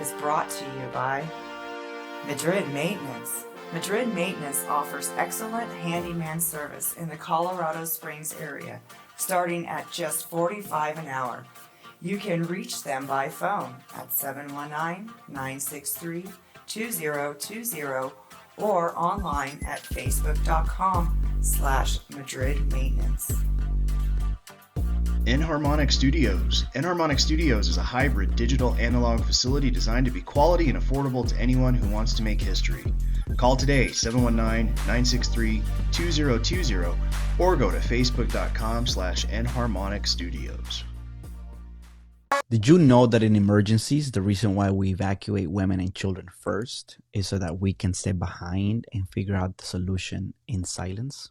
is brought to you by Madrid Maintenance. Madrid Maintenance offers excellent handyman service in the Colorado Springs area, starting at just $45 an hour. You can reach them by phone at 719-963-2020 or online at facebook.com/Madrid Maintenance. Enharmonic Studios. Enharmonic Studios is a hybrid digital analog facility designed to be quality and affordable to anyone who wants to make history. Call today, 719-963-2020, or go to facebook.com/Enharmonic Studios. Did you know that in emergencies, the reason why we evacuate women and children first is so that we can stay behind and figure out the solution in silence?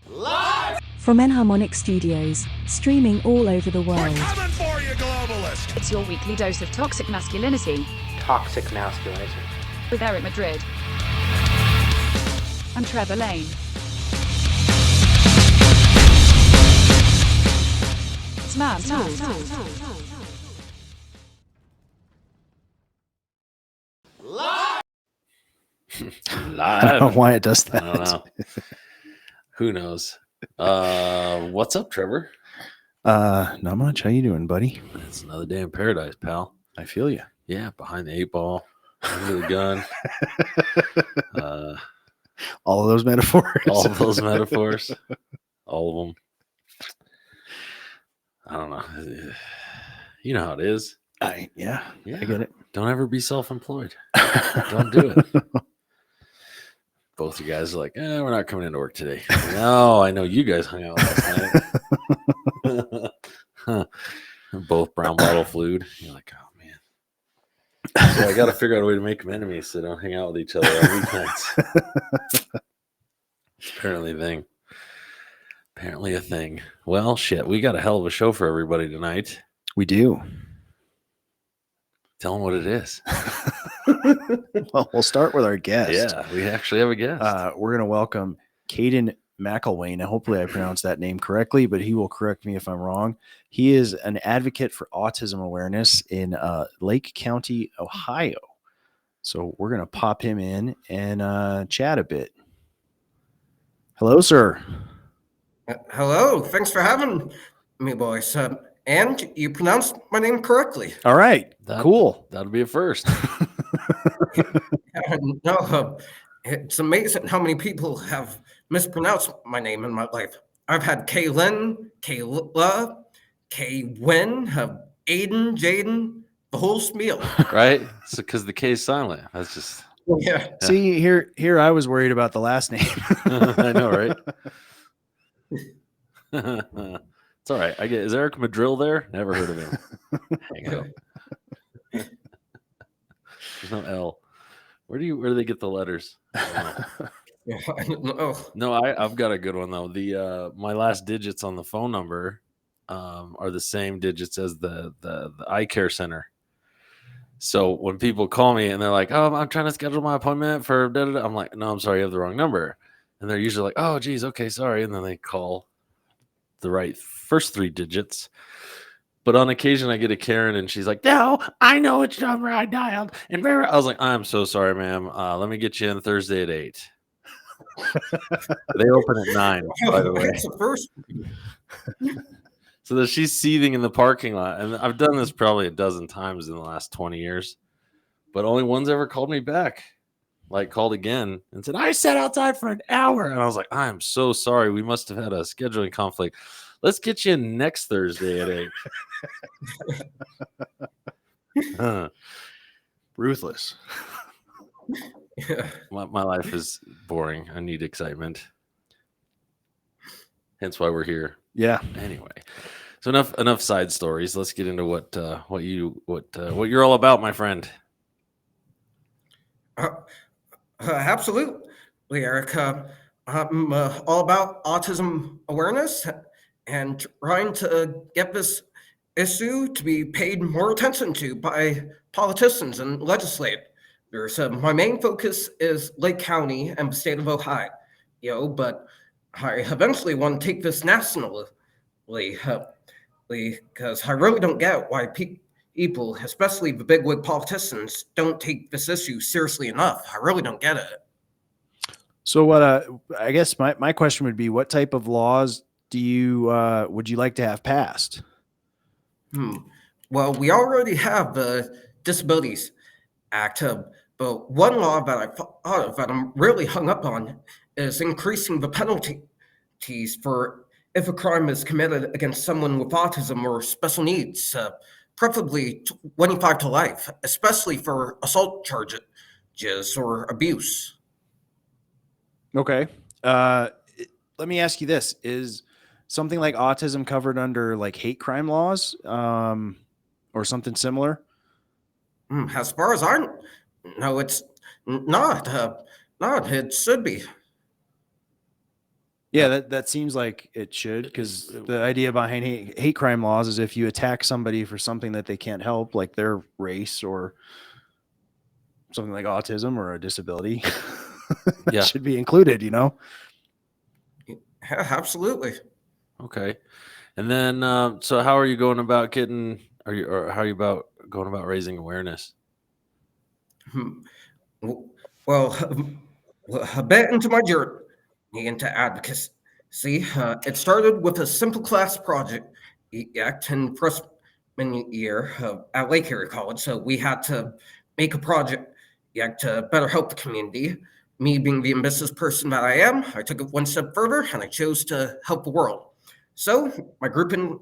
Live from Enharmonic Studios, streaming all over the world. We're coming for you, globalist! It's your weekly dose of toxic masculinity. Toxic masculinity. With Eric Madrid and Trevor Lane. It's Man Tools. Live! I don't know why it does that. I don't know. Who knows? What's up, Trevor? Not much. How you doing, buddy? It's another day in paradise, pal. I feel you. Yeah, behind the 8 ball, under the gun. All of those metaphors. All of those metaphors. All of them. I don't know. You know how it is. Yeah, I get it. Don't ever be self-employed. Don't do it. Both you guys are like, we're not coming into work today. No, I know you guys hung out last night. Both brown bottle flued. You're like, oh man. So I got to figure out a way to make them enemies so they don't hang out with each other on weeknights. Apparently a thing. Apparently a thing. Well, shit, we got a hell of a show for everybody tonight. We do. Tell them what it is. Well, we'll start with our guest. Yeah, we actually have a guest. We're going to welcome Kadin McElwain. And hopefully I pronounced that name correctly, but he will correct me if I'm wrong. He is an advocate for autism awareness in Lake County, Ohio. So we're going to pop him in and chat a bit. Hello, sir. Hello. Thanks for having me, boys. And you pronounced my name correctly. All right. Cool. That'll be a first. No, it's amazing how many people have mispronounced my name in my life. I've had Kaylin, Kayla, Kaywin, Aiden, Jaden, the whole spiel. Right? It's because the K is silent. That's just. Yeah. See, here I was worried about the last name. I know, right? It's all right. Is Eric Madrill there? Never heard of him. Hang out. There's no L. Where do they get the letters? I don't know. No, I've got a good one though. The my last digits on the phone number are the same digits as the eye care center. So when people call me and they're like, "Oh, I'm trying to schedule my appointment for," da-da-da, I'm like, "No, I'm sorry, you have the wrong number." And they're usually like, "Oh, geez, okay, sorry." And then they call the right first 3 digits. But on occasion, I get a Karen, and she's like, "No, I know which number I dialed." And I was like, "I'm so sorry, ma'am. Let me get you in Thursday at 8." They open at 9, by the way. That's the first. So that she's seething in the parking lot. And I've done this probably a dozen times in the last 20 years. But only one's ever called me back. Like, called again and said, "I sat outside for an hour." And I was like, "I'm so sorry. We must have had a scheduling conflict. Let's get you in next Thursday at 8. Ruthless. My life is boring. I need excitement. Hence why we're here. Yeah. Anyway, so enough side stories. Let's get into what you're all about, my friend. Absolutely, Eric. I'm all about autism awareness and trying to get this issue to be paid more attention to by politicians and legislators. My main focus is Lake County and the state of Ohio, but I eventually want to take this nationally. because I really don't get why people, especially the bigwig politicians, don't take this issue seriously enough. I really don't get it. So what I guess my question would be, what type of laws do you would you like to have passed? Well, we already have the Disabilities Act, but one law that I thought of that I'm really hung up on is increasing the penalties for if a crime is committed against someone with autism or special needs, preferably 25 to life, especially for assault charges or abuse. Okay. Let me ask you this. Is something like autism covered under like hate crime laws or something similar? As far as I know, it's not. It should be. Yeah, that seems like it should, because the idea behind hate crime laws is if you attack somebody for something that they can't help, like their race or something like autism or a disability, that should be included, you know? Yeah, absolutely. Okay. And then, so how are you going about getting, or how are you going about raising awareness? Well, a bit into my journey into advocacy. See, it started with a simple class project in freshman year at Lake Erie College. So we had to make a project to better help the community. Me being the ambitious person that I am, I took it one step further and I chose to help the world. So my group and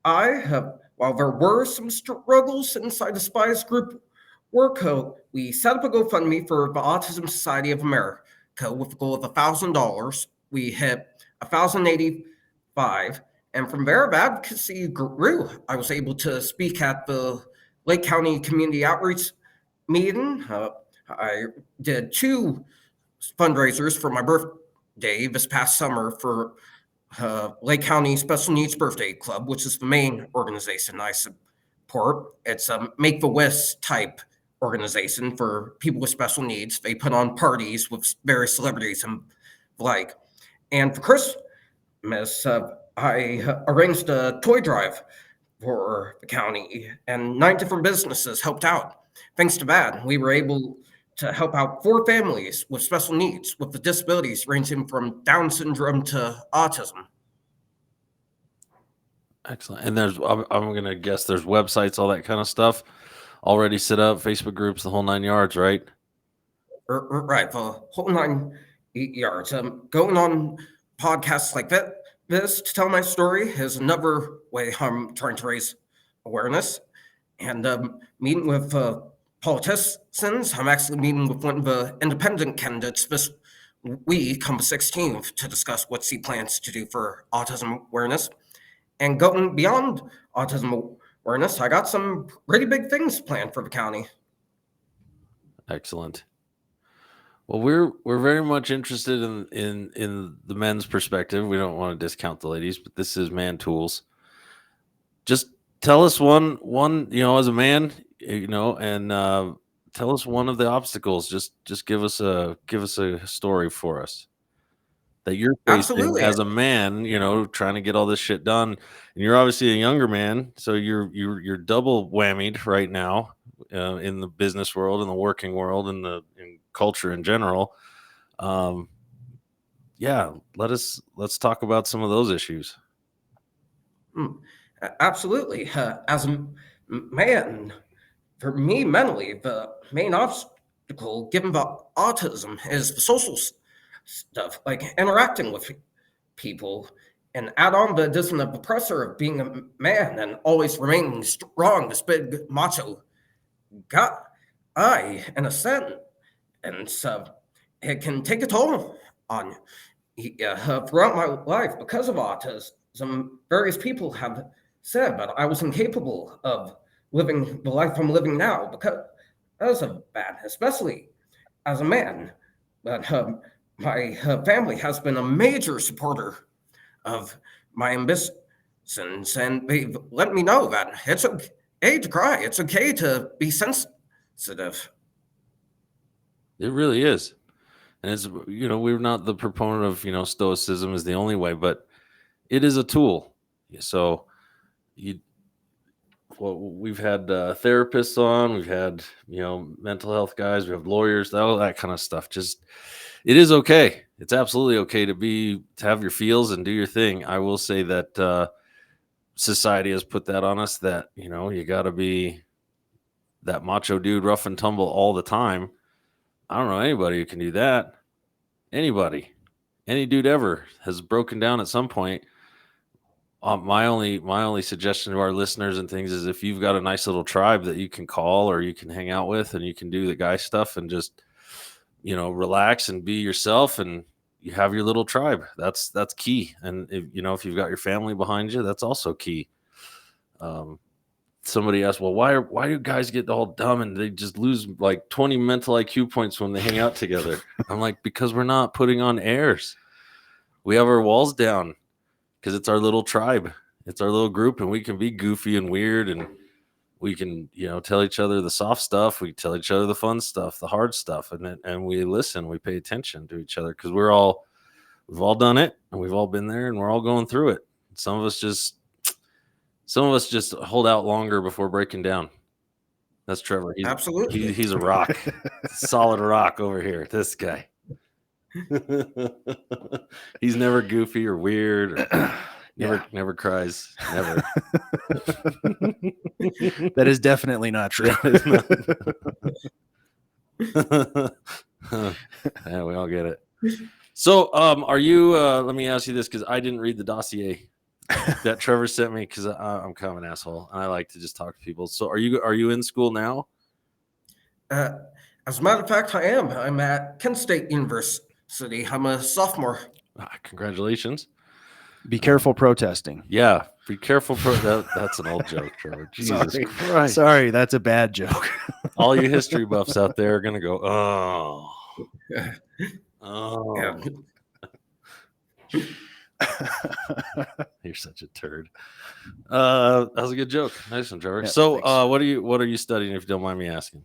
I, while there were some struggles inside the SPIES group work, we set up a GoFundMe for the Autism Society of America with a goal of $1,000. We hit 1,085, and from there, the advocacy grew. I was able to speak at the Lake County Community Outreach meeting. I did 2 fundraisers for my birthday this past summer for Lake County Special Needs Birthday Club, which is the main organization I support. It's a Make-A-Wish type organization for people with special needs. They put on parties with various celebrities and like. And for Christmas, I arranged a toy drive for the county, and 9 different businesses helped out. Thanks to that, we were able to help out 4 families with special needs, with the disabilities ranging from Down syndrome to autism. Excellent. And I'm going to guess there's websites, all that kind of stuff already set up, Facebook groups, the whole 9 yards, right? Right, the whole 9 yards. Going on podcasts like this to tell my story is another way I'm trying to raise awareness. And meeting with politicians, I'm actually meeting with one of the independent candidates this week on the 16th to discuss what she plans to do for autism awareness. And going beyond autism awareness, I got some pretty big things planned for the county. Excellent. Well, we're very much interested in the men's perspective. We don't want to discount the ladies, but this is Man Tools. Just tell us one, as a man, and tell us one of the obstacles. Just give us a story for us that you're facing Absolutely. as a man, trying to get all this shit done. And you're obviously a younger man, so you're double whammied right now in the business world, in the working world, in culture in general. Let's talk about some of those issues. Absolutely. As a man, for me mentally, the main obstacle given the autism is the social stuff, like interacting with people, and add on the addition of the pressure of being a man and always remaining strong, this big macho guy, in a sense. And so it can take a toll on you. Throughout my life, because of autism, various people have said that I was incapable of living the life I'm living now because of that, especially as a man. But my family has been a major supporter of my ambitions, and they've let me know that it's okay to cry. It's okay to be sensitive. It really is. And it's, we're not the proponent of, stoicism is the only way, but it is a tool. So, we've had therapists on, we've had, mental health guys, we have lawyers, all that kind of stuff. Just, it is okay. It's absolutely okay to have your feels and do your thing. I will say that society has put that on us that, you got to be that macho dude, rough and tumble all the time. I don't know anybody who can do that. Anybody, any dude ever has broken down at some point. My only suggestion to our listeners and things is if you've got a nice little tribe that you can call or you can hang out with and you can do the guy stuff and just, relax and be yourself and you have your little tribe. That's key. And if you've got your family behind you, that's also key. Somebody asked, well, why do guys get all dumb and they just lose like 20 mental IQ points when they hang out together? I'm like, because we're not putting on airs. We have our walls down. Because it's our little tribe, it's our little group, and we can be goofy and weird, and we can, tell each other the soft stuff, we tell each other the fun stuff, the hard stuff, and we listen, we pay attention to each other because we've all done it, and we've all been there, and we're all going through it. Some of us just hold out longer before breaking down. That's Trevor. Absolutely, he's a rock, solid rock over here. This guy. He's never goofy or weird or never cries, never. That is definitely not true. Yeah, we all get it. So are you let me ask you this because I didn't read the dossier that Trevor sent me because I'm kind of an asshole and I like to just talk to people. So are you in school now? As a matter of fact, I am. I'm at Kent State University. I'm a sophomore. Congratulations. Be careful protesting. Yeah, be careful. That's an old joke, Trevor. Jesus Christ. Sorry, that's a bad joke. All you history buffs out there are going to go, oh. You're such a turd. That was a good joke. Nice one, Trevor. Yeah, so what are you studying, if you don't mind me asking?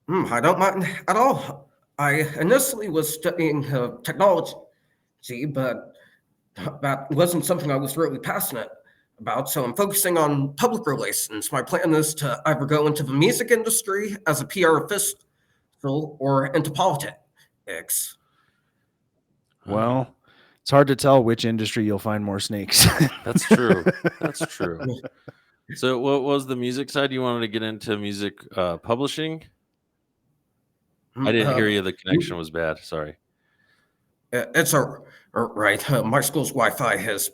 I don't mind at all. I initially was studying technology, but that wasn't something I was really passionate about. So I'm focusing on public relations. My plan is to either go into the music industry as a PR official or into politics. Well, it's hard to tell which industry you'll find more snakes. That's true. That's true. So what was the music side? You wanted to get into music publishing? I didn't hear you. The connection was bad. Sorry. It's right. My school's Wi-Fi is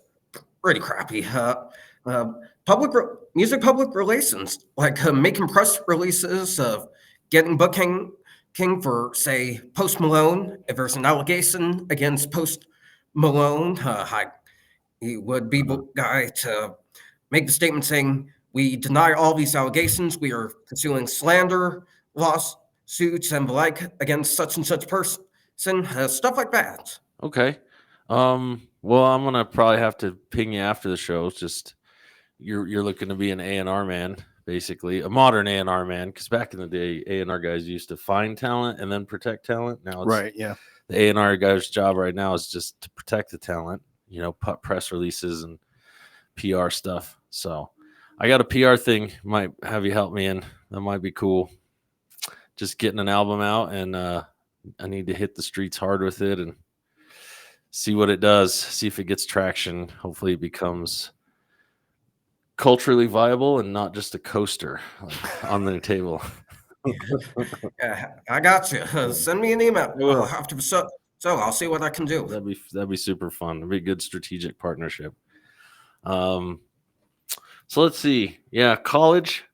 pretty crappy. Public relations, like making press releases of getting booking for, say, Post Malone. If there's an allegation against Post Malone, he would be the guy to make the statement saying, we deny all these allegations. We are pursuing slander lawsuits and the like against such and such person, stuff like that. Okay. Well, I'm gonna probably have to ping you after the show. It's just you're looking to be an A&R man, basically a modern A&R man. Because back in the day, A&R guys used to find talent and then protect talent. Now, it's right? Yeah. The A&R guy's job right now is just to protect the talent. Put press releases and PR stuff. So I got a PR thing. Might have you help me in. That might be cool. Just getting an album out, and I need to hit the streets hard with it and see what it does. See if it gets traction. Hopefully, it becomes culturally viable and not just a coaster on the table. I got you. Send me an email. I'll have to. So I'll see what I can do. That'd be super fun. It'd be a good strategic partnership. So let's see. Yeah, college.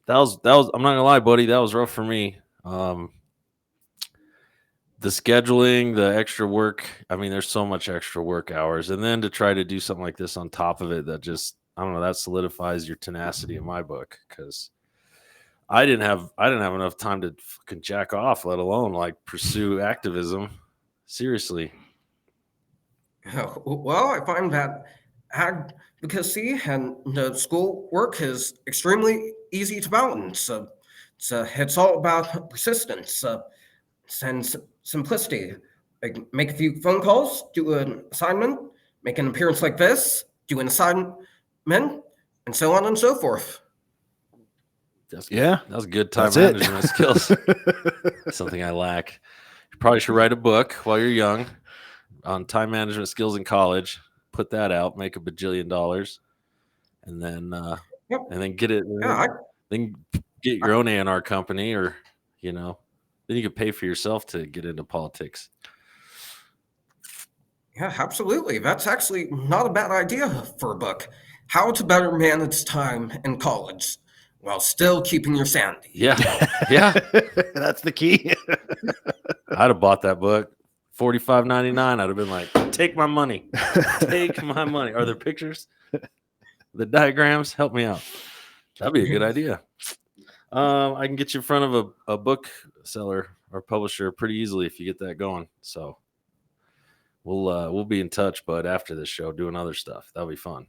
That was. I'm not gonna lie, buddy. That was rough for me. The scheduling, the extra work. I mean, there's so much extra work hours, and then to try to do something like this on top of it, that just, I don't know, that solidifies your tenacity in my book, because I didn't have enough time to fucking jack off, let alone like pursue activism. Seriously. Well, I find that advocacy and the school work is extremely easy to balance. It's all about persistence and simplicity. Like, make a few phone calls, do an assignment, make an appearance like this, do an assignment weathermen, and so on and so forth. That's good time management skills. Something I lack. You probably should write a book while you're young on time management skills in college. Put that out, make $1 bajillion, and then get it. Then get your own A&R company, or then you could pay for yourself to get into politics. Yeah, absolutely. That's actually not a bad idea for a book. How to better manage time in college while still keeping your sanity. Yeah. That's the key. I'd have bought that book. $45.99. I'd have been like, take my money. Take my money. Are there pictures? The diagrams? Help me out. That'd be a good idea. I can get you in front of a book seller or publisher pretty easily if you get that going. So we'll be in touch, bud, after this show, doing other stuff. That'll be fun.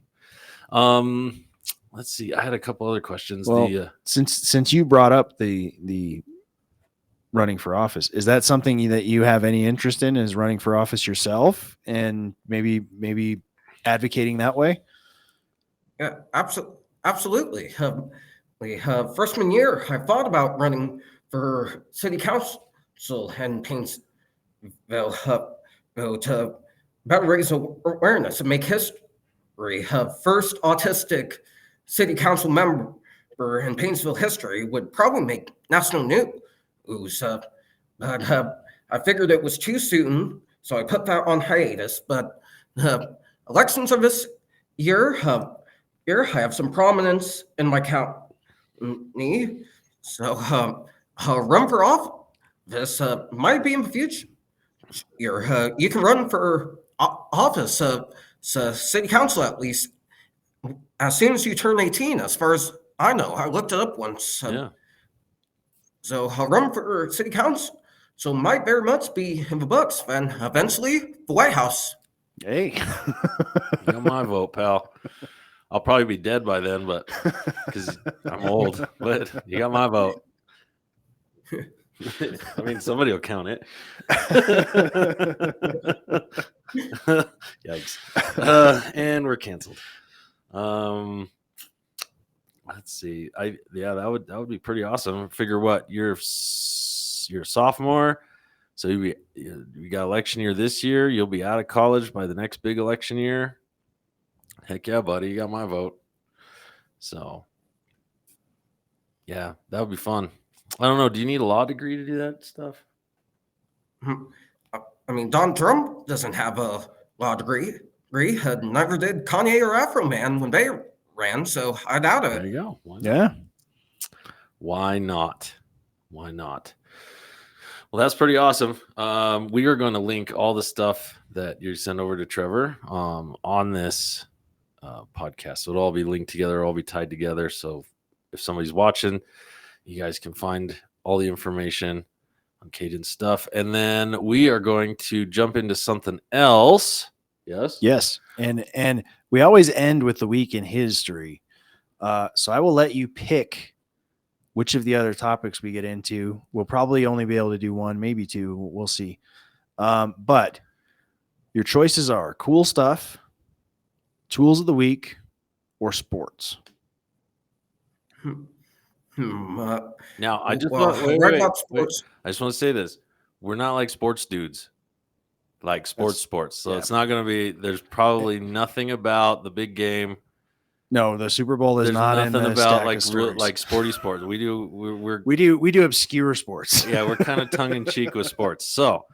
Let's see. I had a couple other questions. Well, since you brought up the running for office, is that something that you have any interest in, is running for office yourself and maybe advocating that way? Yeah, absolutely. Freshman year, I thought about running for city council in Painesville to better raise awareness and make history. First autistic city council member in Painesville history would probably make national news. But I figured it was too soon, so I put that on hiatus. But elections of this year, I have some prominence in my county, so run for office might be in the future. You can run for office, city council at least, as soon as you turn 18, as far as I know. I looked it up once. So I'll run for city council. So might very much be in the books, and eventually the White House. Hey, you got my vote, pal. I'll probably be dead by then, but because I'm old. But you got my vote. I mean, somebody will count it. Yikes! And we're canceled. Let's see. That would be pretty awesome. Figure what you're a sophomore, so you got election year this year. You'll be out of college by the next big election year. Heck yeah, buddy! You got my vote. So yeah, that would be fun. I don't know. Do you need a law degree to do that stuff? I mean, Don Trump doesn't have a law degree. Never did Kanye or Afro Man when they ran, so I doubt it. There you go. Why not? Why not? Well, that's pretty awesome. We are going to link all the stuff that you send over to Trevor on this podcast. So it'll all be linked together, it'll all be tied together. So if somebody's watching, you guys can find all the information on Kadin's stuff. And then we are going to jump into something else. Yes. And we always end with the week in history. So I will let you pick which of the other topics we get into. We'll probably only be able to do one, maybe two. We'll see. But your choices are cool stuff, tools of the week, or sports. Now, I just want to say this. We're not like sports dudes, like sports. So it's not going to be, there's probably nothing about the big game. No, the Super Bowl is not in the about like sporty sports. We do obscure sports. Yeah, we're kind of tongue in cheek with sports. So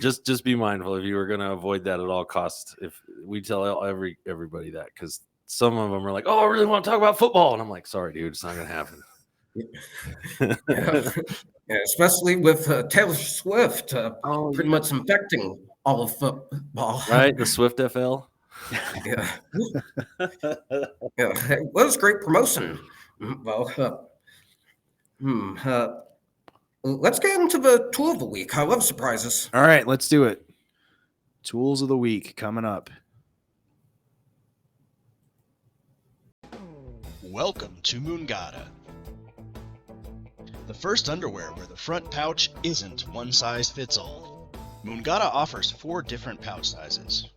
just be mindful if you were going to avoid that at all costs. If we tell everybody that, because some of them are like, "Oh, I really want to talk about football," and I'm like, "Sorry, dude, it's not going to happen." Yeah, especially with Taylor Swift pretty much infecting all of football. Right, the Swift FL. Yeah. It was great promotion. Well, let's get into the tool of the week. I love surprises. All right, let's do it. Tools of the week coming up. Welcome to Moongada, the first underwear where the front pouch isn't one size fits all. Moongada offers 4 different pouch sizes.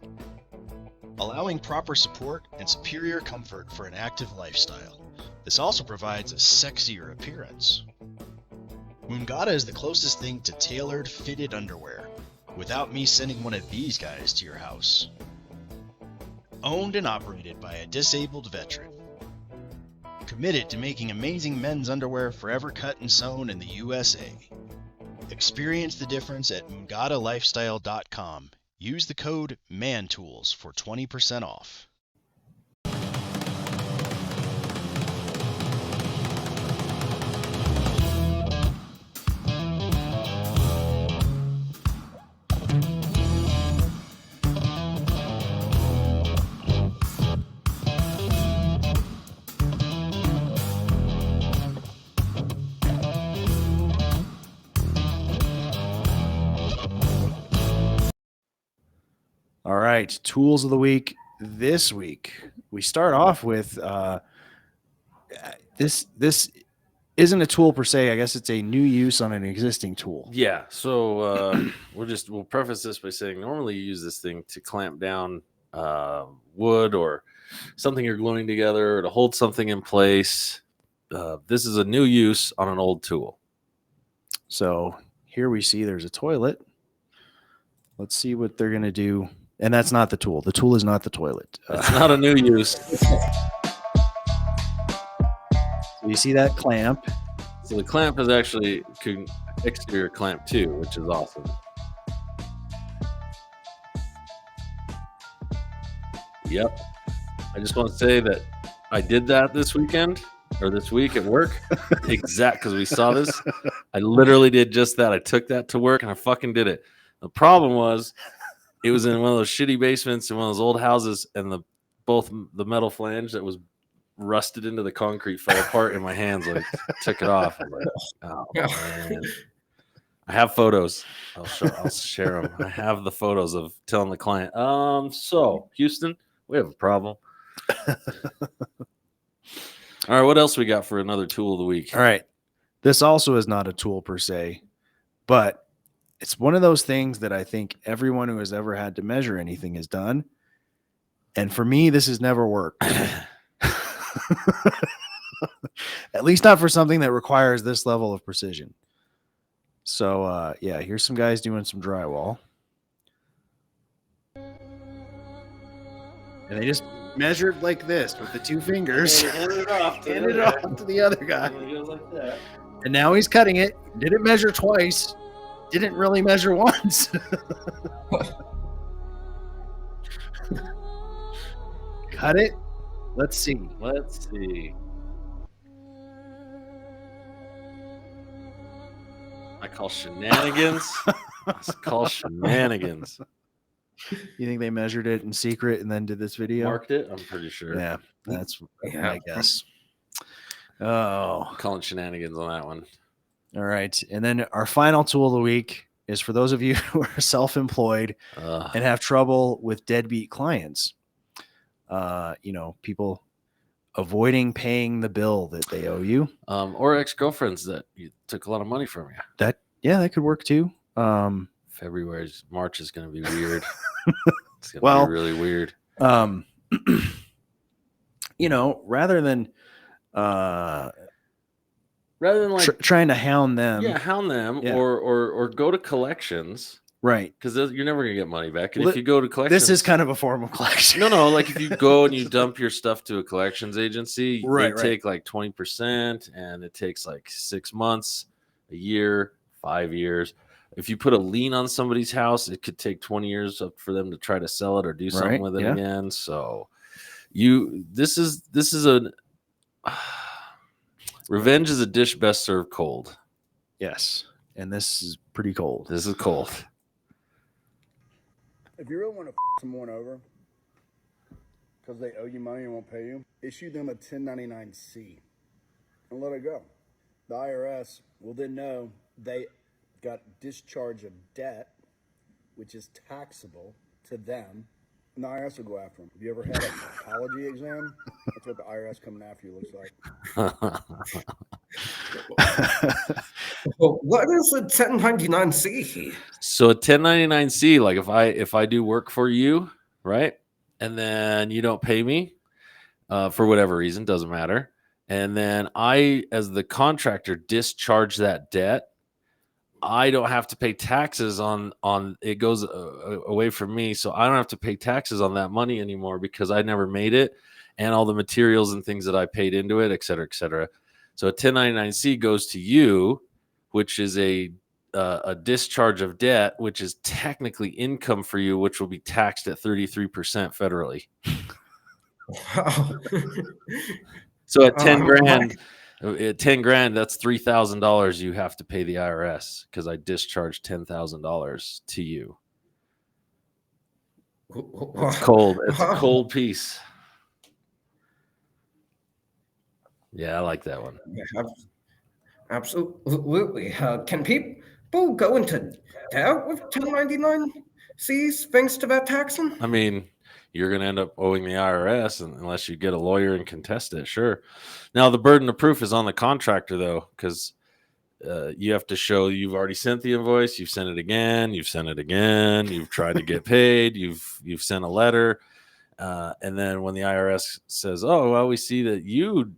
allowing proper support and superior comfort for an active lifestyle. This also provides a sexier appearance. Mungata is the closest thing to tailored, fitted underwear, without me sending one of these guys to your house. Owned and operated by a disabled veteran. Committed to making amazing men's underwear forever cut and sewn in the USA. Experience the difference at mungatalifestyle.com. Use the code MANTOOLS for 20% off. All right, tools of the week. This week, we start off with this isn't a tool per se. I guess it's a new use on an existing tool. Yeah. So we'll preface this by saying normally you use this thing to clamp down wood or something you're gluing together or to hold something in place. This is a new use on an old tool. So here we see there's a toilet. Let's see what they're going to do. And that's not the tool. The tool is not the toilet. It's not a new use. So you see that clamp? So the clamp is actually an exterior clamp too, which is awesome. Yep. I just want to say that I did that this weekend or this week at work. Because we saw this. I literally did just that. I took that to work and I fucking did it. The problem was it was in one of those shitty basements in one of those old houses, and both the metal flange that was rusted into the concrete fell apart in my hands. Like took it off. I'm like, oh man. I have photos. I'll share them. I have the photos of telling the client. So Houston, we have a problem. All right, what else we got for another tool of the week? All right. This also is not a tool per se, but it's one of those things that I think everyone who has ever had to measure anything has done. And for me, this has never worked. At least not for something that requires this level of precision. So, yeah, here's some guys doing some drywall. And they just measured like this with the two fingers. Hand it off to the other guy. It goes like that. And now he's cutting it. Didn't measure twice. Didn't really measure once. Cut it. Let's see. I call shenanigans. Shenanigans. You think they measured it in secret and then did this video? Marked it? I'm pretty sure. Yeah, that's my guess. Oh, calling shenanigans on that one. All right. And then our final tool of the week is for those of you who are self-employed and have trouble with deadbeat clients. People avoiding paying the bill that they owe you. Or ex-girlfriends that you took a lot of money from you. That could work too. March is going to be weird. It's going to be really weird. Rather than like trying to hound them. Yeah, hound them or go to collections. Right. Because you're never going to get money back. And if you go to collections. This is kind of a form of collection. No. Like if you go and you dump your stuff to a collections agency, they take like 20% and it takes like 6 months, a year, 5 years. If you put a lien on somebody's house, it could take 20 years for them to try to sell it or do something with it again. So this is a revenge is a dish best served cold. Yes. And this is pretty cold. This is cold. If you really want to someone over because they owe you money and won't pay you, issue them a 1099-C and let it go. The IRS will then know they got discharge of debt, which is taxable to them, and the IRS will go after them. Have you ever had a psychology exam? That's what the IRS coming after you looks like. Well, what is a 1099-C? So a 1099-C, like if I do work for you, right? and then you don't pay me for whatever reason, doesn't matter. And then I, as the contractor, discharge that debt. I don't have to pay taxes on it goes away from me, so I don't have to pay taxes on that money anymore because I never made it, and all the materials and things that I paid into it, et cetera, et cetera. So a 1099-C goes to you, which is a discharge of debt, which is technically income for you, which will be taxed at 33% federally. Wow. So at 10 grand, that's $3,000 you have to pay the IRS because I discharged $10,000 to you. It's cold. It's a cold piece. Yeah, I like that one. Absolutely. Can people go into debt with 1099-Cs thanks to that taxing? I mean, you're going to end up owing the IRS unless you get a lawyer and contest it. Sure. Now, the burden of proof is on the contractor, though, because you have to show you've already sent the invoice. You've sent it again. You've sent it again. You've tried to get paid. You've sent a letter. And then when the IRS says, oh, well, we see that you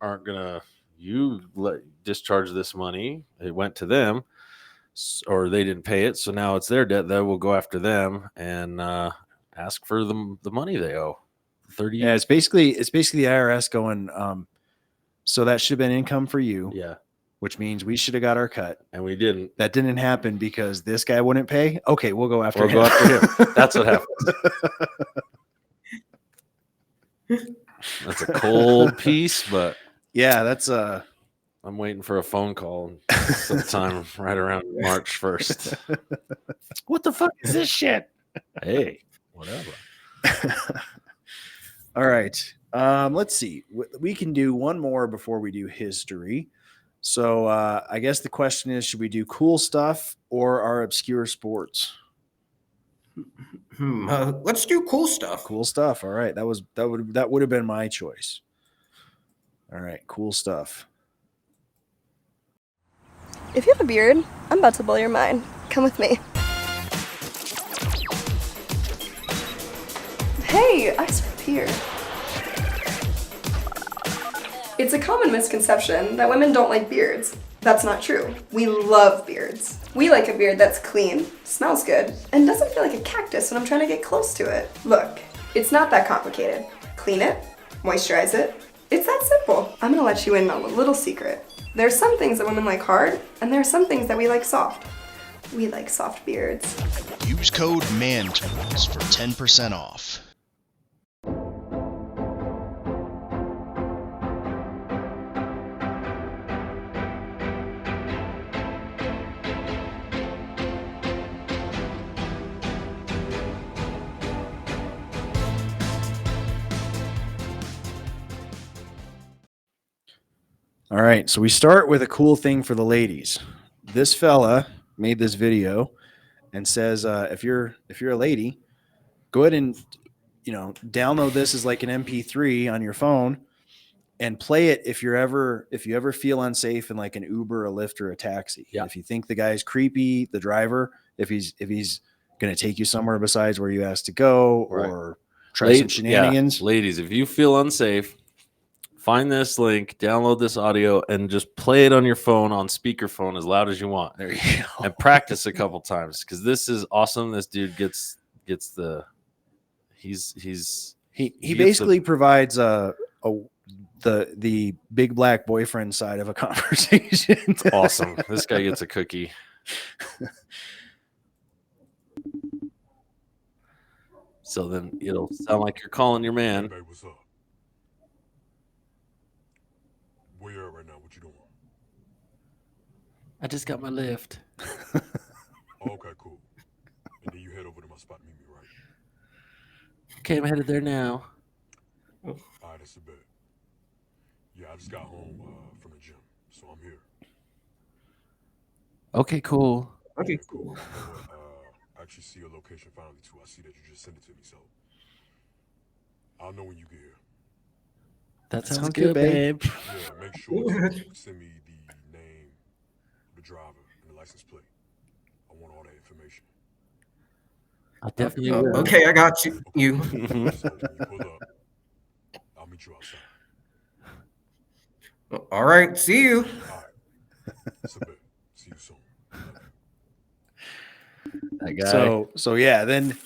aren't going to discharge this money. It went to them or they didn't pay it. So now it's their debt. That will go after them and ask for the money they owe. 30. Yeah, it's basically the IRS going, so that should have been income for you. Yeah. Which means we should have got our cut. And we didn't. That didn't happen because this guy wouldn't pay. Okay, we'll go after him. Go after him. That's what happens. That's a cold piece, but yeah, that's I'm waiting for a phone call sometime right around March 1st. What the fuck is this shit? Hey, whatever. All right. Let's see. We can do one more before we do history. So I guess the question is, should we do cool stuff or our obscure sports? Let's do cool stuff. Cool stuff. All right. That would have been my choice. All right. Cool stuff. If you have a beard, I'm about to blow your mind. Come with me. Hey, I saw a beard. It's a common misconception that women don't like beards. That's not true. We love beards. We like a beard that's clean, smells good, and doesn't feel like a cactus when I'm trying to get close to it. Look, it's not that complicated. Clean it, moisturize it. It's that simple. I'm gonna let you in on a little secret. There are some things that women like hard, and there are some things that we like soft. We like soft beards. Use code MANTOOLS for 10% off. All right, so we start with a cool thing for the ladies. This fella made this video and says, if you're a lady, go ahead and download this as like an MP3 on your phone and play it if you ever feel unsafe in like an Uber, a Lyft, or a taxi. Yeah. If you think the guy's creepy, the driver, if he's going to take you somewhere besides where you asked to go, or try some shenanigans. Yeah. Ladies, if you feel unsafe, find this link, download this audio, and just play it on your phone on speakerphone as loud as you want. There you go. And practice a couple times because this is awesome. This dude gets the he basically provides the big black boyfriend side of a conversation. Awesome. This guy gets a cookie. So then it'll sound like you're calling your man. Hey, babe, what's up? Where you at right now? What you doing? I just got my lift. Oh, okay, cool. And then you head over to my spot and meet me, right? Okay, I'm headed there now. All right, that's a bet. Yeah, I just got home from the gym, so I'm here. Okay, cool. Okay, cool. I actually see your location finally, too. I see that you just sent it to me, so I'll know when you get here. That sounds good, babe. Yeah, make sure you send me the name, the driver, and the license plate. I want all that information. I definitely will. Okay, I got you. So when you pull up, I'll meet you outside. All right, see you. All right. It's a bit. See you soon. That guy. So yeah, then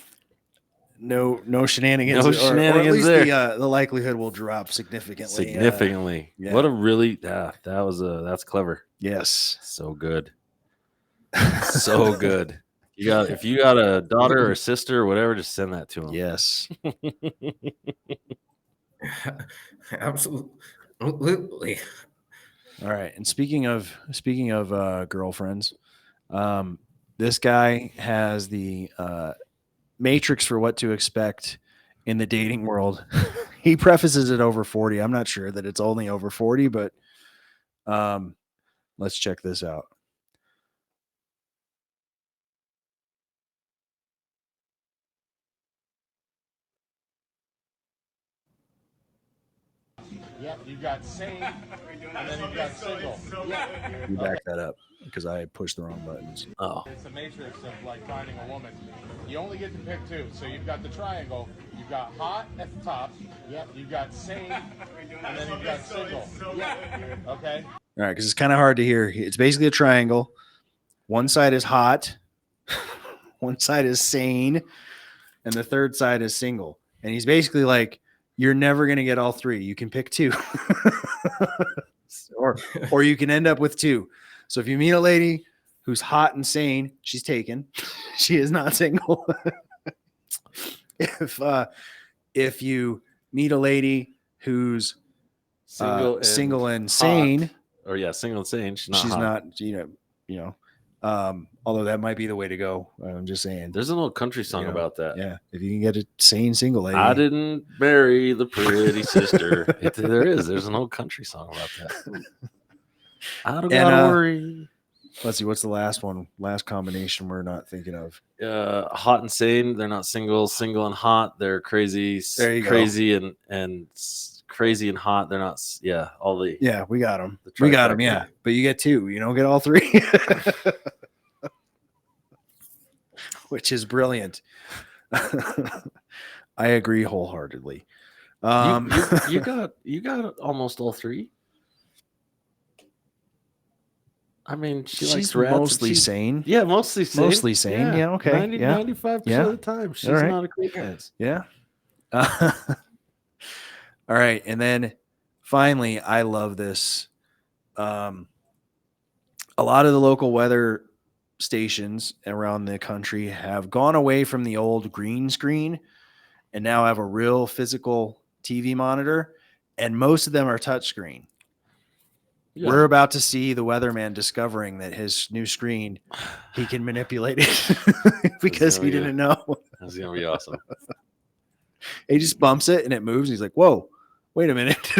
no shenanigans. No or shenanigans at least there. the likelihood will drop significantly. Significantly. Yeah. What a really that's clever. Yes. So good. So good. If you got a daughter or a sister or whatever, just send that to him. Yes. Absolutely. All right. And speaking of girlfriends, this guy has the matrix for what to expect in the dating world. He prefaces it over 40. I'm not sure that it's only over 40, but let's check this out. Yep, you got sane, and then you got single. Yeah. You back that up because I pushed the wrong buttons. Oh. It's a matrix of like finding a woman. You only get to pick two. So you've got the triangle. You've got hot at the top. Yep. You've got sane, and then you've got single. Yeah. Okay. All right, because it's kind of hard to hear. It's basically a triangle. One side is hot, one side is sane, and the third side is single. And he's basically like, you're never going to get all three. You can pick two. or you can end up with two. So if you meet a lady who's hot and sane, she's taken. She is not single. If you meet a lady who's single and sane, or single and sane, she's hot. not, you know, although that might be the way to go. I'm just saying. There's an old country song about that. Yeah. If you can get a sane single lady. I didn't marry the pretty sister. There's an old country song about that. I don't gotta worry. Let's see. What's the last one? Last combination we're not thinking of. Hot and sane. They're not single. Single and hot. They're crazy. There you crazy go. and crazy and hot. They're not. Yeah. All the. Yeah, we got them. We got them. Yeah, but you get two. You don't get all three. Which is brilliant. I agree wholeheartedly. You got almost all three. I mean, she's likes mostly sane. Yeah, mostly sane. Mostly sane. Yeah, okay. 95% of the time. She's not a crackhead. Yeah. All right. And then finally, I love this. A lot of the local weather stations around the country have gone away from the old green screen and now have a real physical TV monitor, and most of them are touchscreen. Yeah. We're about to see the weatherman discovering that his new screen, he can manipulate it because he didn't know. That's going to be awesome. He just bumps it and it moves. He's like, whoa, wait a minute.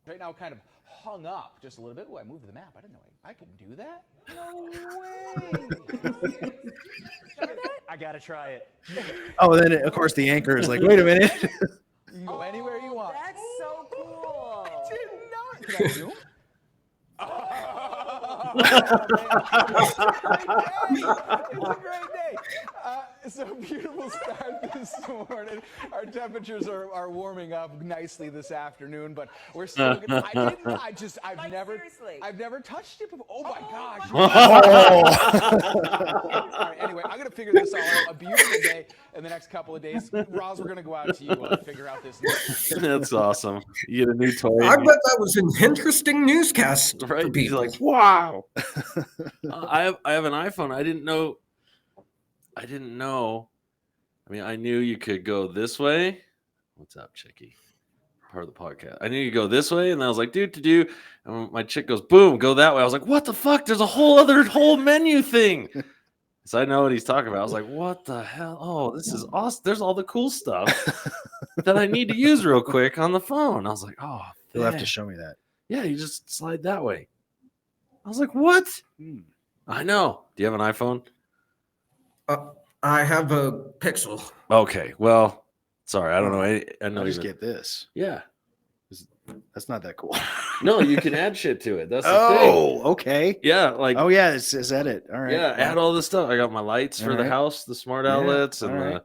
Right now, kind of hung up just a little bit. Oh, I moved the map. I didn't know I could do that. No way. I got to try it. Oh, then, of course, the anchor is like, wait a minute. You can go anywhere you want. That's so cool. I didn't know. Can I zoom? It's a great day. It's a beautiful start this morning. Our temperatures are warming up nicely this afternoon, but we're still. I've never touched it before. Oh my gosh! All right, anyway, I'm gonna figure this all out. A beautiful day in the next couple of days. Roz, we're gonna go out to you and figure out this. That's awesome. You get a new toy. I bet that was an interesting newscast. Right? He's like, wow. I have an iPhone. I didn't know. I mean, I knew you could go this way. What's up, Chickie? Part of the podcast. I knew you go this way, and I was like, do. And my chick goes, boom, go that way. I was like, what the fuck? There's a whole menu thing. So I know what he's talking about. I was like, what the hell? Oh, this is awesome. There's all the cool stuff that I need to use real quick on the phone. I was like, oh, you'll have to show me that. Yeah, you just slide that way. I was like, what? I know. Do you have an iPhone? I have a Pixel. Okay. Well, sorry. I don't know. I know I just get this. Yeah. That's not that cool. No, you can add shit to it. That's the Oh, thing. okay. Yeah, like oh yeah, it's edit. All right. yeah, add all this stuff. I got my lights for All the right. house, the smart Yeah, outlets, and all right. the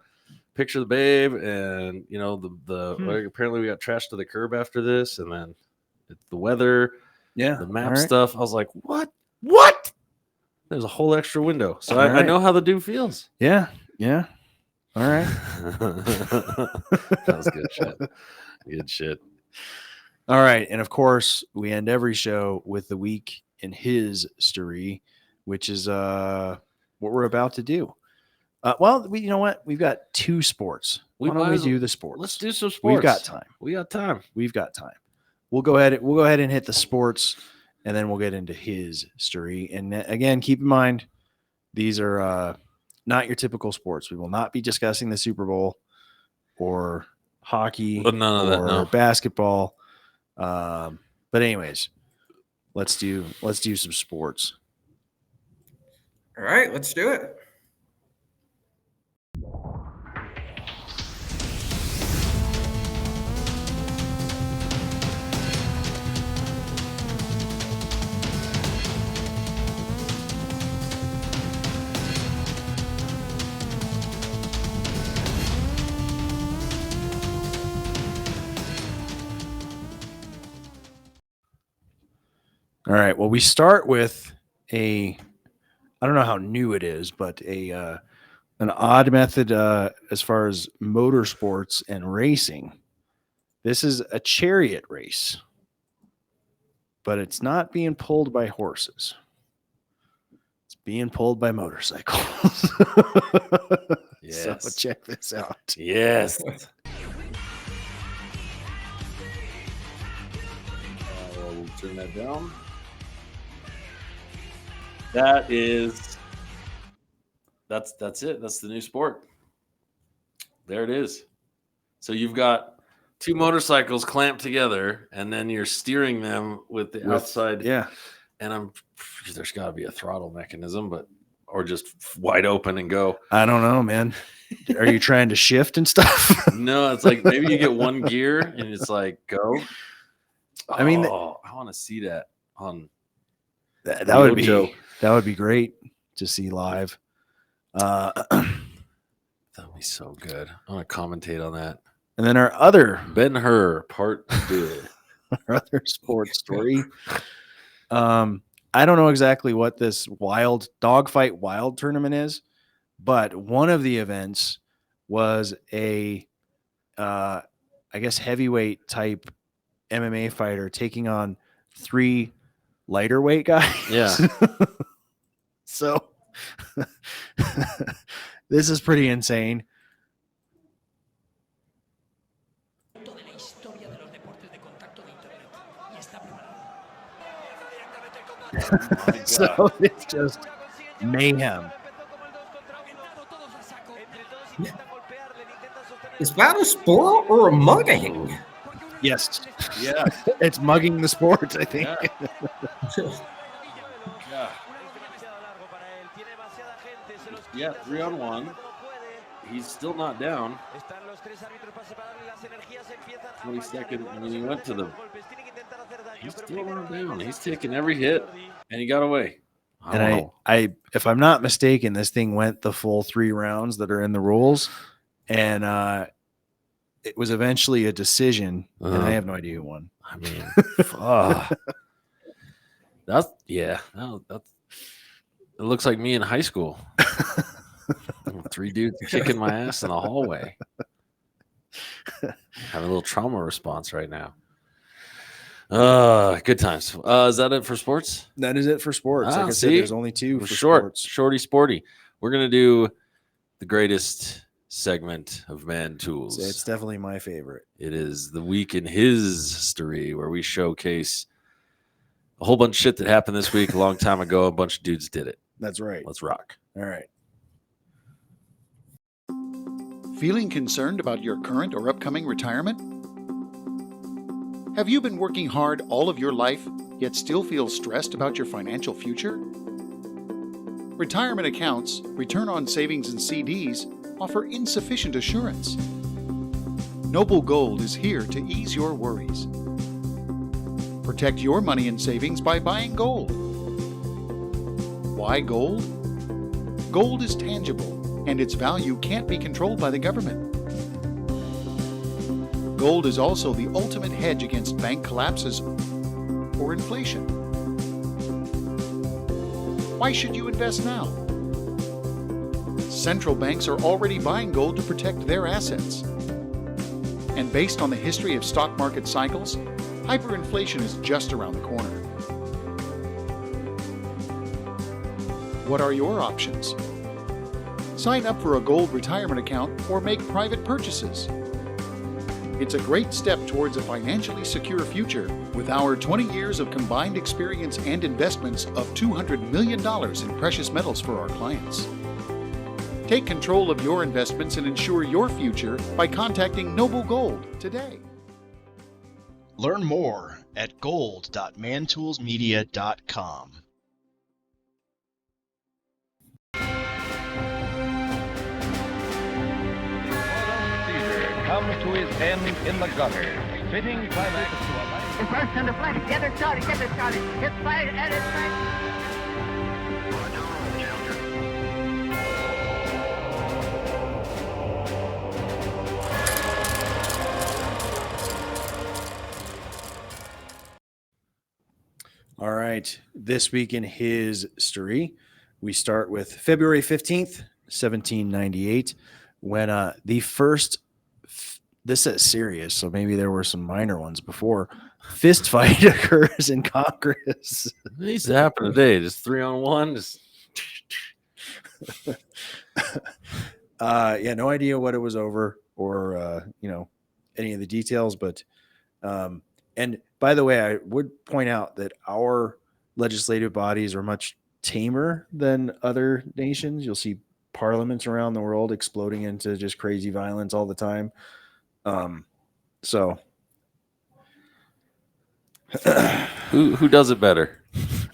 picture of the babe, and you know the apparently we got trash to the curb after this, and then the weather, the map all right. stuff. I was like, what? There's a whole extra window, so I know how the dude feels. Yeah. All right. That was good shit. Good shit. All right, and of course, we end every show with the week in his story, which is what we're about to do. You know what? We've got 2 sports. Why don't we do the sports? Let's do some sports. We've got time. We've got time. We'll go ahead and hit the sports, and then we'll get into his story. And again, keep in mind, these are not your typical sports. We will not be discussing the Super Bowl or hockey none of that, no. basketball. But anyways, let's do some sports. All right, let's do it. All right. Well, we start with I don't know how new it is, but an odd method as far as motorsports and racing. This is a chariot race, but it's not being pulled by horses. It's being pulled by motorcycles. Yes. So check this out. Yes. We'll turn that down. That's it. That's the new sport. There it is. So you've got 2 motorcycles clamped together, and then you're steering them with the outside. Yeah. And there's got to be a throttle mechanism, or just wide open and go. I don't know, man. Are you trying to shift and stuff? No, it's like maybe you get one gear and it's like go. I mean, I want to see that on. That would be great to see live. That would be so good. I want to commentate on that. And then our other Ben-Hur part 2. Our other sports story. I don't know exactly what this dogfight wild tournament is, but one of the events was I guess heavyweight type MMA fighter taking on 3 lighter weight guys. Yeah. So this is pretty insane. So it's just mayhem. Is that a sport or a mugging? Yes. Yeah. It's mugging the sport, I think. Yeah, 3-on-1. He's still not down. 22nd. I mean, he went to the. He's still not down. He's taking every hit, and he got away. I if I'm not mistaken, this thing went the full 3 rounds that are in the rules, and it was eventually a decision, and I have no idea who won. I mean, that's it looks like me in high school. 3 dudes kicking my ass in the hallway. Having a little trauma response right now. Good times. Is that it for sports? That is it for sports. Like I said, there's only 2 for sports. sports. Shorty sporty. We're gonna do the greatest segment of Man Tools. It's definitely my favorite. It is the week in history, where we showcase a whole bunch of shit that happened this week a long time ago. A bunch of dudes did it. That's right. Let's rock. All right. Feeling concerned about your current or upcoming retirement? Have you been working hard all of your life, yet still feel stressed about your financial future? Retirement accounts, return on savings and CDs offer insufficient assurance. Noble Gold is here to ease your worries. Protect your money and savings by buying gold. Why gold? Gold is tangible, and its value can't be controlled by the government. Gold is also the ultimate hedge against bank collapses or inflation. Why should you invest now? Central banks are already buying gold to protect their assets. And based on the history of stock market cycles, hyperinflation is just around the corner. What are your options? Sign up for a gold retirement account or make private purchases. It's a great step towards a financially secure future with our 20 years of combined experience and investments of $200 million in precious metals for our clients. Take control of your investments and ensure your future by contacting Noble Gold today. Learn more at gold.mantoolsmedia.com. Comes to his end in the gutter, fitting climax to a life. In first and the flag, get it started, It's fired and it's fired. All right. This week in history, we start with February 15th, 1798, when the first, this is serious, so maybe there were some minor ones before, fist fight occurs in Congress. It needs to happen today. Just 3-on-1. Just... yeah, no idea what it was over or, any of the details, but, and by the way, I would point out that our legislative bodies are much tamer than other nations. You'll see parliaments around the world exploding into just crazy violence all the time. So who does it better?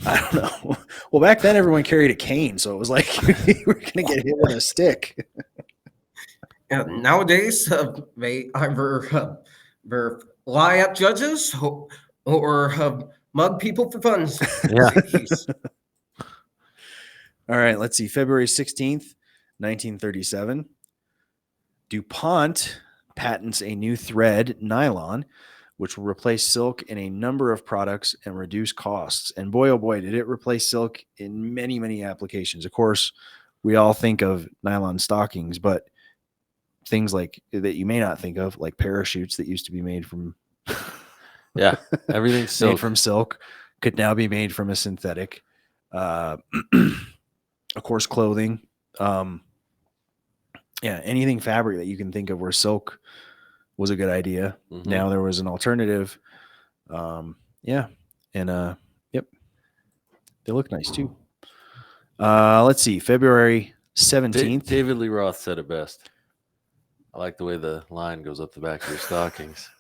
I don't know. Well, back then everyone carried a cane, so it was like you were going to get hit with a stick. Nowadays, they either lie at judges or mug people for funds. Yeah. All right, let's see. February 16th, 1937. DuPont patents a new thread, nylon, which will replace silk in a number of products and reduce costs. And boy, oh boy, did it replace silk in many, many applications. Of course, we all think of nylon stockings, but things like that you may not think of, like parachutes that used to be made from yeah, everything's silk. Made from silk, could now be made from a synthetic. Of course, clothing. Yeah, anything fabric that you can think of where silk was a good idea. Mm-hmm. Now there was an alternative. Yeah, and yep, they look nice too. Let's see, February 17th. David Lee Roth said it best. I like the way the line goes up the back of your stockings.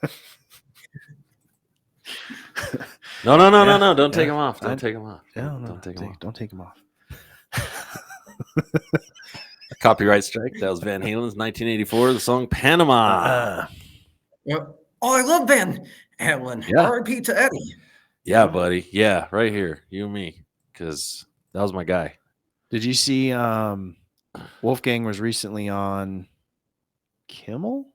No. Don't take them off. Don't take them off. Don't take them off. Don't take them off. Copyright strike. That was Van Halen's 1984, the song Panama. Oh, I love Van Halen. Yeah. R.I.P. to Eddie. Yeah, buddy. Yeah, right here. You and me. Because that was my guy. Did you see Wolfgang was recently on Kimmel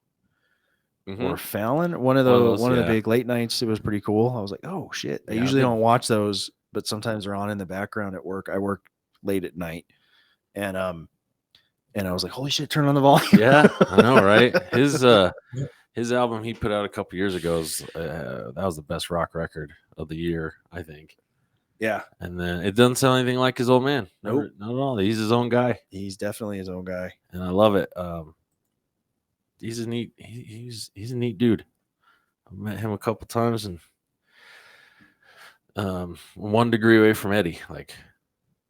or Fallon? One of the big late nights. It was pretty cool. I was like, oh shit. I usually don't watch those, but sometimes they're on in the background at work. I work late at night. And I was like, holy shit, turn on the volume. Yeah, I know, right? His album he put out a couple years ago that was the best rock record of the year, I think. Yeah. And then it doesn't sound anything like his old man. Nope. Not at all. He's his own guy. He's definitely his own guy. And I love it. He's a neat dude. I met him a couple times and 1 degree away from Eddie. Like,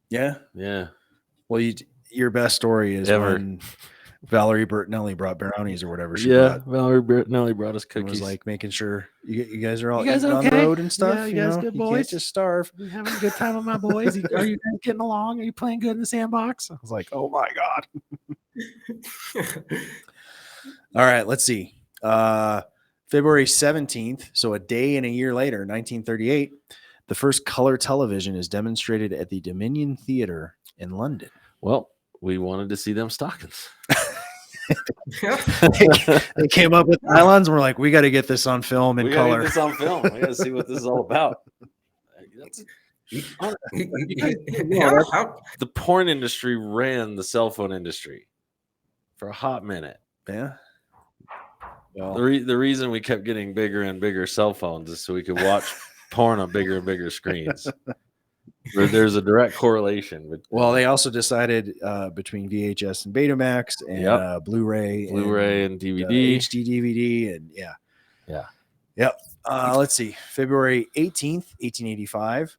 yeah. Well, your best story is ever. When Valerie Bertinelli brought brownies or whatever she brought. brought. Valerie Bertinelli brought us cookies. It was like making sure you guys are all you guys on okay? the road and stuff. Yeah, you guys good boys? You can't just starve. You having a good time with my boys? Are you guys getting along? Are you playing good in the sandbox? I was like, oh my God. All right, let's see. February 17th, so a day and a year later, 1938, the first color television is demonstrated at the Dominion Theatre in London. Well, we wanted to see them stockings. They came up with nylons and we're like, we got to get this on film in color. Get this on film. We got to see what this is all about. The porn industry ran the cell phone industry for a hot minute. Yeah. Well, The reason we kept getting bigger and bigger cell phones is so we could watch porn on bigger and bigger screens. There's a direct correlation. Well, they also decided between VHS and Betamax and Blu-ray and DVD, HD DVD, and yeah. Yep. Let's see. February 18th, 1885,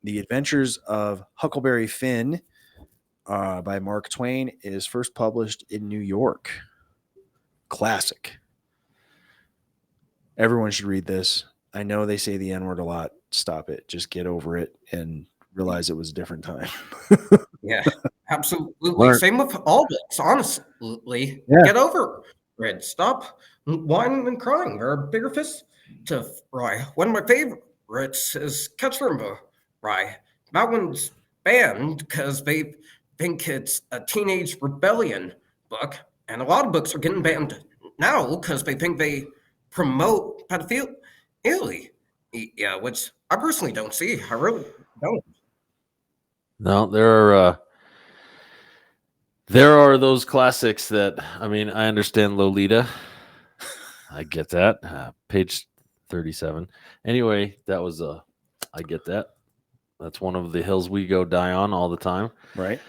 The Adventures of Huckleberry Finn by Mark Twain is first published in New York. Classic. Everyone should read this. I know they say the N-word a lot. Stop it. Just get over it and realize it was a different time. Yeah, absolutely. Same with all books, honestly. Yeah. Get over it. Stop whining and crying. There are bigger fists to fry. One of my favorites is Catcher Rye. That one's banned because they think it's a teenage rebellion book, and a lot of books are getting banned now because they think they promote pedophilia. Yeah, which I personally don't see. I really don't. No, there are those classics that, I mean, I understand Lolita. I get that. Page 37. Anyway, that was I get that. That's one of the hills we go die on all the time. Right.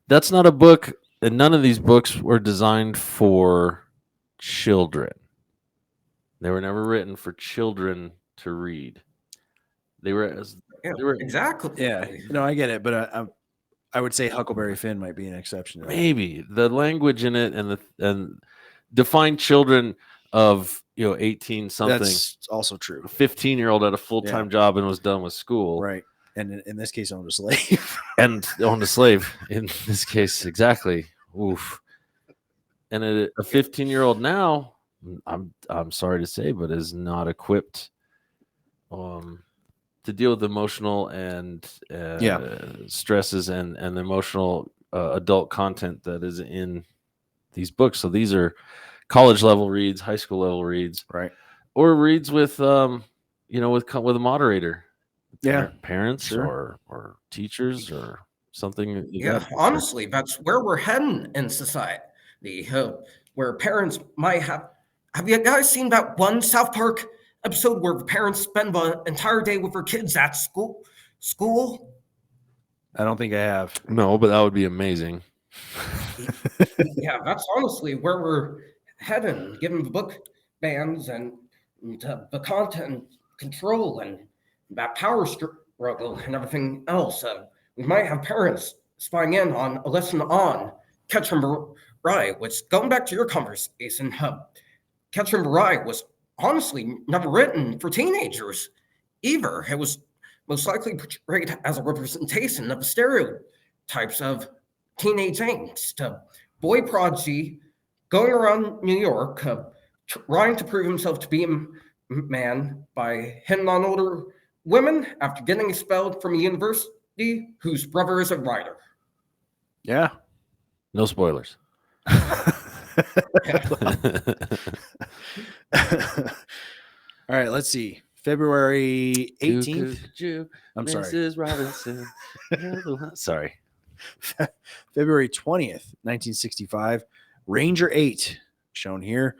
That's not a book, and none of these books were designed for children. They were never written for children to read. They were exactly. Yeah, no, I get it, but I would say Huckleberry Finn might be an exception to that. Maybe the language in it and define children of 18 something. That's also true. A 15-year-old had a full-time job and was done with school. Right. And in this case, owned a slave. And owned a slave. In this case, exactly. Oof. And a 15-year-old now, I'm sorry to say, but is not equipped to deal with emotional and stresses and the emotional adult content that is in these books. So these are college level reads, high school level reads, right? Or reads with with a moderator, parents Sure. or teachers or something. Yeah, honestly, that's where we're heading in society. Where parents might have. Have you guys seen that one South Park episode where parents spend the entire day with their kids at school? I don't think I have. No, but that would be amazing. Yeah, that's honestly where we're heading, given the book bans and the content control and that power struggle and everything else. We might have parents spying in on a lesson on Catcher Rye, which, going back to your conversation, Catcher Rye was honestly never written for teenagers either. It was most likely portrayed as a representation of the stereotypes of teenage angst. Boy prodigy going around New York, trying to prove himself to be a man by hitting on older women after getting expelled from a university whose brother is a writer. Yeah. No spoilers. All right, let's see. February 18th. I'm sorry. Mrs. Robinson. Sorry. February 20th, 1965. Ranger 8, shown here,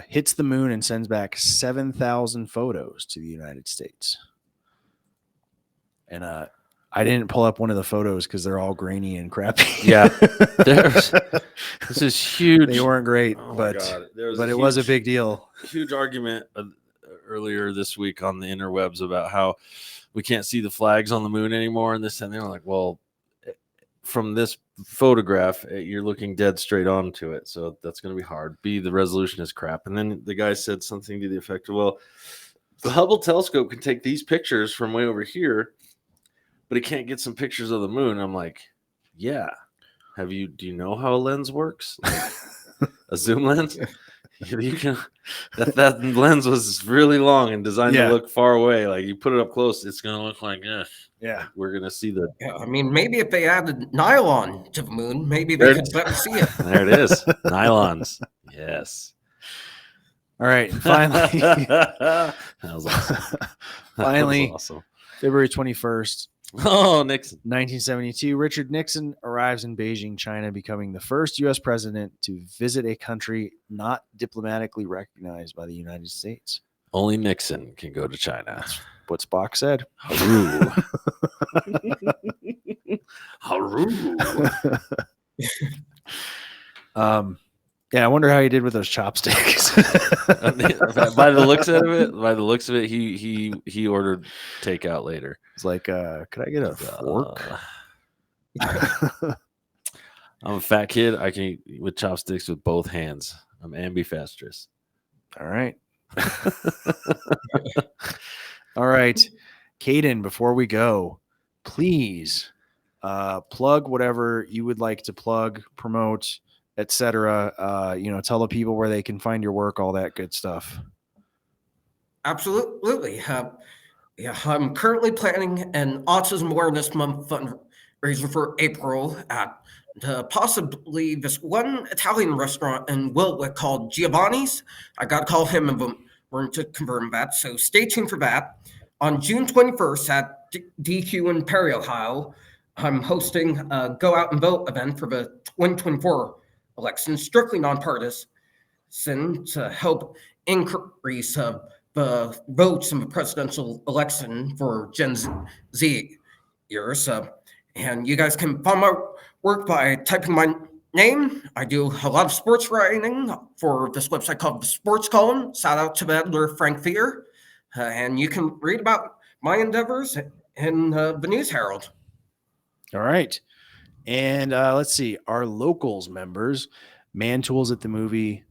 hits the moon and sends back 7,000 photos to the United States. And I didn't pull up one of the photos because they're all grainy and crappy. Yeah. This is huge. They weren't great, Oh my but God. it was a big deal. Huge argument earlier this week on the interwebs about how we can't see the flags on the moon anymore and this and they're like, well, from this photograph, you're looking dead straight onto it. So that's going to be hard. B, the resolution is crap. And then the guy said something to the effect of, well, the Hubble telescope can take these pictures from way over here, but it can't get some pictures of the moon. I'm like, yeah. Do you know how a lens works? Like a zoom lens? You can that lens was really long and designed Yeah. to look far away. Like you put it up close, it's gonna look like this. Yeah. We're gonna see the Yeah, I mean, maybe if they added nylon to the moon, maybe There they it could is. better see it. There it is. Nylons. Yes. All right. And finally, That was awesome. finally, That was awesome. February 21st, Oh, Nixon. 1972, Richard Nixon arrives in Beijing, China, becoming the first U.S. president to visit a country not diplomatically recognized by the United States. Only Nixon can go to China. What Spock said. Haru. Haru. Yeah, I wonder how he did with those chopsticks. By the looks of it, he ordered takeout later. It's like, could I get a fork? I'm a fat kid. I can eat with chopsticks with both hands. I'm ambidextrous. All right. All right. Kadin, before we go, please plug whatever you would like to plug, promote, etc. Tell the people where they can find your work, all that good stuff. Absolutely. Yeah, I'm currently planning an Autism Awareness Month fundraiser for April at possibly this one Italian restaurant in Wiltwyck called Giovanni's. I got to call him and we're to confirm that. So stay tuned for that. On June 21st at DQ in Perry, Ohio, I'm hosting a Go Out and Vote event for the 2024 election, strictly nonpartisan, to help increase the votes in the presidential election for Gen Z years. And you guys can find my work by typing my name. I do a lot of sports writing for this website called The Sports Column. Shout out to the editor, Frank Fear. And you can read about my endeavors in the News Herald. All right. And let's see, our locals members, Man Tools at the movies.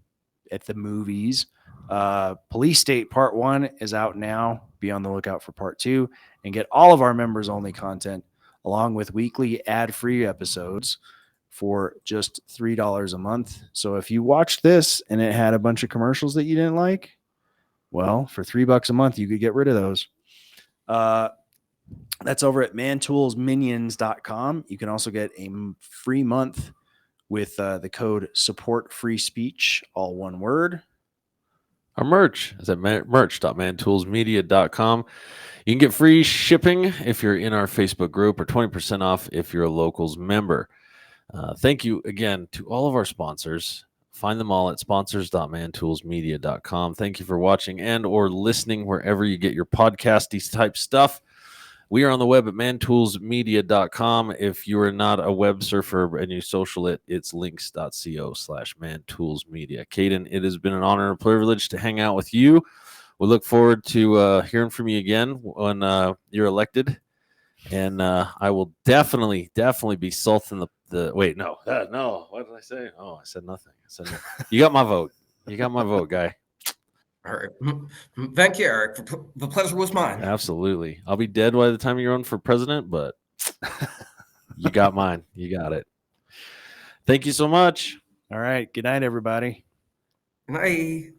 Police State Part 1 is out now. Be on the lookout for Part 2 and get all of our members only content along with weekly ad-free episodes for just $3 a month. So if you watched this and it had a bunch of commercials that you didn't like, well, for $3 a month, you could get rid of those. That's over at mantoolsminions.com. You can also get a free month with the code support free speech, all one word. Our merch is at merch.mantoolsmedia.com. You can get free shipping if you're in our Facebook group or 20% off if you're a locals member. Thank you again to all of our sponsors. Find them all at sponsors.mantoolsmedia.com. Thank you for watching and or listening wherever you get your podcasty type stuff. We are on the web at mantoolsmedia.com. If you are not a web surfer and you social it, it's links.co/mantoolsmedia. Kadin, it has been an honor and a privilege to hang out with you. We look forward to hearing from you again when you're elected. And I will definitely be salting the wait, no. What did I say? Oh, I said nothing. You got my vote. You got my vote, guy. All right. Thank you, Eric. The pleasure was mine. Absolutely. I'll be dead by the time you run for president, but you got mine. You got it. Thank you so much. All right. Good night, everybody. Good night.